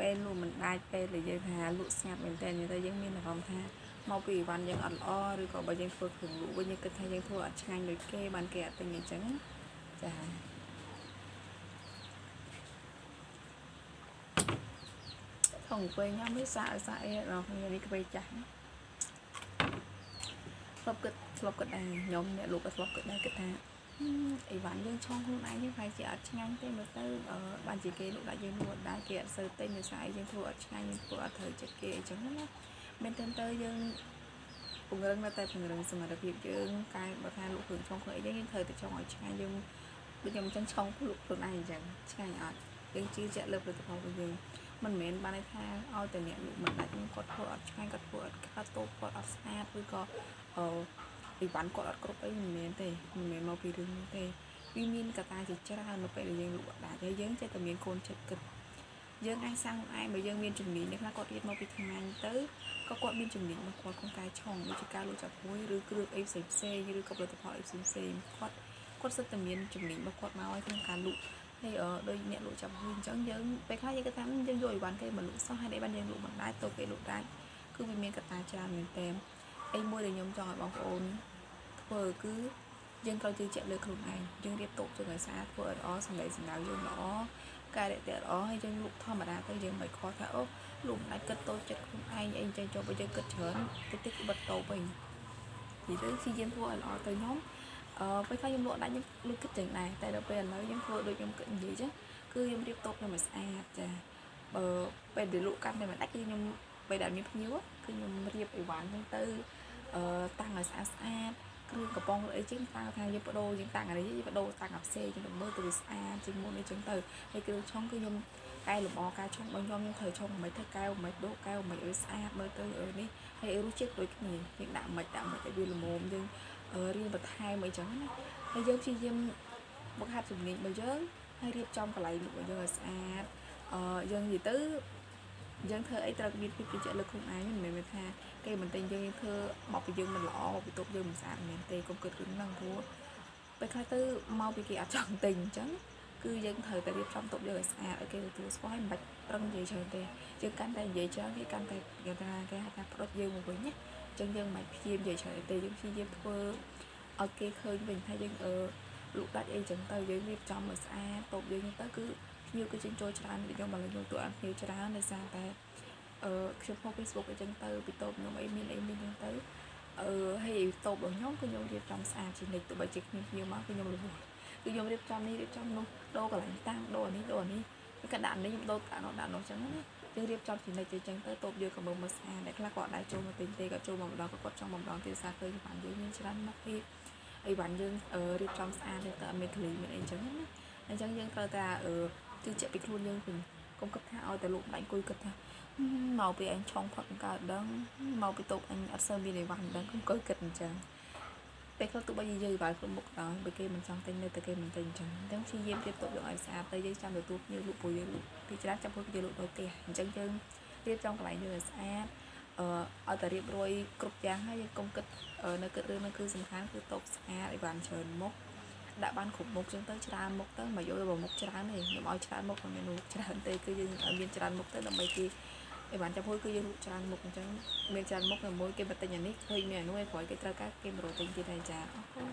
ពេលលក់មិនដាច់ពេលដែលយើងថាលក់ស្ងាត់មែនតើទៅយើងមានអារម្មណ៍ថាមកពីអីវ៉ាន់យើងអត់ល្អឬក៏បើយើងធ្វើគ្រឿងលក់វិញយើងគិតថាយើងធ្វើអត់ឆ្ងាញ់ដូចគេបានគេអត់ទិញអញ្ចឹងចាថងពេលញ៉ាំវាសាក់អីដល់គ្នានេះក្បេចាស់ធ្លាប់គិតដែរខ្ញុំអ្នកលក់ក៏ធ្លាប់គិតដែរគិតថាអីវ៉ាន់យើងឆុងខ្លួនឯងយើងប្រហែលជាអត់ឆ្ងាញ់ទេមើលទៅបានជាគេលក់ដាក់យើងលក់ដែរគេអត់សូវទិញដោយសារយើងធ្វើអត់ឆ្ងាញ់យើងធ្វើអត់ត្រូវចិត្តគេអញ្ចឹងណាមែនទៅយើងពង្រឹងតែពង្រឹងសមត្ថភាពយើងកាយបើថាលក់គ្រឿងឆុងខ្លួនឯងយើងត្រូវតែចង់ឲ្យឆ្ងាញ់យើងដូចខ្ញុំអញ្ចឹងឆុងលក់ខ្លួនឯងអញ្ចឹងឆ្ងាញ់អត់យើងជឿជាក់លើផលិតផលរបស់យើងមិនមែនបានន័យថាឲ្យតែអ្នកលក់មិនដាច់គាត់ធ្វើអត់ឆ្ងាញ់គាត់ធ្វើអត់ខាត់តូបគាត់អត់ស្អាតឬក៏អីវ៉ាន់គាត់អត់គ្រប់អីមិនមែនទេមិនមែនមកពីរឿងនោះទេវាមានកត្តាជាច្រើននៅពេលដែលយើងលក់ដាច់ហើយយើងចេះតែមានកូនចិត្តគិតយើងអាចសាំងឯងបើយើងមានជំនាញអ្នកខ្លះគាត់រៀនមកពីថ្ងៃទៅក៏គាត់មានជំនាញរបស់គាត់ក្នុងការឆុងដូចជាការលក់ចាប់ហួយឬគ្រឿងអីផ្សេងឬក៏ផលិតផលអីផ្សេងគាត់សិតតែមានជំនាញរបស់គាត់មកឲ្យក្នុងការលក់ហើយដោយអ្នកលក់ចាប់ហួយអញ្ចឹងយើងពេលខ្លះយើងគិតថាយើងយកអីវ៉ាន់គេមកលក់សោះហើយបានយើងលក់មិនដែរទៅគេលក់ដែរគឺវាមានកត្តាច្រើនមែនទែនអីមួយដែលខ្ញុំចង់ឲ្យបងប្អូនធ្វើគឺយើងត្រូវជឿជាក់លើខ្លួនឯងយើងរៀបតូបយើងឲ្យស្អាតធ្វើឲ្យល្អសម្ដែងសម្ដៅយើងល្អការរៀបតែល្អហើយយើងលក់ធម្មតាទៅយើងមិនខកថាអូលក់មិនអាចគិតតូចចិត្តខ្លួនឯងអីចេះចុះបើយើងគិតច្រើនតិចបិទតូបវិញនិយាយទៅយើងធ្វើឲ្យល្អទៅខ្ញុំពេលខ្លះខ្ញុំលក់ដាច់ខ្ញុំលក់គិតចឹងដែរតែដល់ពេលឥឡូវខ្ញុំធ្វើដូចខ្ញុំគិតនិយាយចឹងគឺខ្ញុំរៀបតូបខ្ញុំឲ្យស្អាតចាបើពេលដែលលក់កាន់តែមិនដាច់គឺខ្ញុំពេលដែលមានភ្ញៀវគឺខ្ញុំរៀបអីវ៉ាន់ហ្នឹងទៅតាំងឲ្យស្អាតគ្រឿងកំប៉ុងអីចឹងតើថាយើងបដូរយើងតាំងអានេះយើងបដូរតាំងអាផ្សេងខ្ញុំមើលទៅវាស្អាតជាងមុនអីចឹងទៅហើយគ្រឿងឆុងគឺខ្ញុំកែលម្អការឆុងរបស់ខ្ញុំត្រូវឆុងមិនធ្វើកែវមិនដូរកែវមិនឲ្យស្អាតមើលទៅនេះហើយរសជាតិដូចគ្នាយើងដាក់មិនឲ្យវាល្មមយើងរៀនបន្ថែមអីចឹងណាហើយយើងព្យាយាមបង្ហាត់ជំនាញរបស់យើងហើយរៀបចំកន្លែងលក់របស់យើងឲ្យស្អាតយើងនិយាយទៅយើងធ្វើអីត្រូវមានភាពជឿជាក់លើខ្លួនឯងមិនមែនថាគេមិនទិញយើងធ្វើមកពីយើងមិនល្អមកពីតូបយើងមិនស្អាតមែនទេកុំគិតរឿងហ្នឹងព្រោះពេលខ្លះទៅមកពីគេអត់ចង់ទិញអញ្ចឹងគឺយើងត្រូវតែរៀបចំតូបយើងឲ្យស្អាតឲ្យគេទទួលស្គាល់ហើយមិនបាច់ប្រឹងនិយាយច្រើនទេយើងកាន់តែនិយាយច្រើនគេកាន់តែគេហៅថាផ្ដុតយើងមកវិញណាអញ្ចឹងយើងមិនបាច់ព្យាយាមនិយាយច្រើនទេយើងព្យាយាមធ្វើឲ្យគេឃើញវិញថាយើងលក់ដាច់អីចឹងទៅយើងរៀបចំឲ្យស្អាតតូបយើងទៅគឺភ្ញៀវគឺចេញចូលច្រើនដូចខ្ញុំបើខ្ញុំទូអានភ្ញៀវច្រើនដោយសារតែខ្ញុំផុស Facebook អីចឹងទៅពីតូបខ្ញុំអីមានចឹងទៅហើយតូបរបស់ខ្ញុំគឺខ្ញុំរៀបចំស្អាតជានិច្ចទោះបីជាខ្ញុំភ្ញៀវមកគឺខ្ញុំរវល់គឺខ្ញុំរៀបចំនេះរៀបចំនោះដូរកន្លែងតាំងដូរនេះក៏ដាក់នេះខ្ញុំដូរដាក់នោះចឹងណាយើងរៀបចំជានិច្ចចឹងទៅតូបយើងក៏មើលស្អាតតែខ្លះគាត់ដែរចូលមកទិញទេគាត់ចូលមកម្ដងគាត់ចង់មកម្ដងទៀតសារឃើញបានយើងមានច្រើនមកទៀតអីវ៉ាន់យើងរៀបចំស្អាតទៅអត់មានក្លីមានអីចឹងណាអញ្ចឹងយើងត្រូវតែជឿជាក់ពីខ្លួនយើងវិញកុំគិតថាឲ្យតែលោកដៃគួយគិតថាមកពីអញឆុងផុតកើតដឹងមកពីតូបអញអត់សូវមានអីវ៉ាន់ដឹងកុំគិតអញ្ចឹងពេលខ្លះទោះបីយើងបើគ្រប់មុខដល់បើគេមិនចង់ទិញនៅតែគេមិនទិញអញ្ចឹងព្យាយាមរៀបតូបយើងឲ្យស្អាតទៅយើងចាំទទួលភ្ញៀវលក់ពួកយើងលក់ពីច្រើនចាំពួកយើងលក់ដល់ផ្ទះអញ្ចឹងយើងរៀបចំកន្លែងយើងឲ្យស្អាតឲ្យតែរៀបរយគ្រប់យ៉ាងហើយយើងកុំគិតនៅគិតរឿងហ្នឹងគឺសំខាន់គឺតូបស្អាតអីវ៉ាន់ច្រើនមុខដាក់បានគ្រប់មុខចឹងទៅច្រើនមុខទៅមកយកមុខច្រើនទេខ្ញុំឲ្យច្រើនមុខមិនមែនមុខច្រើនទេគឺយើងឲ្យមានច្រើនមុខទៅដើម្បីគេអីបានចាំហួយគឺយើងលក់ច្រើនមុខអញ្ចឹងមានច្រើនមុខតែមួយគេមកទិញអានេះឃើញមានអានោះឯងព្រោះគេត្រូវការគេមករកទិញទៀតហើយចាអរគុណ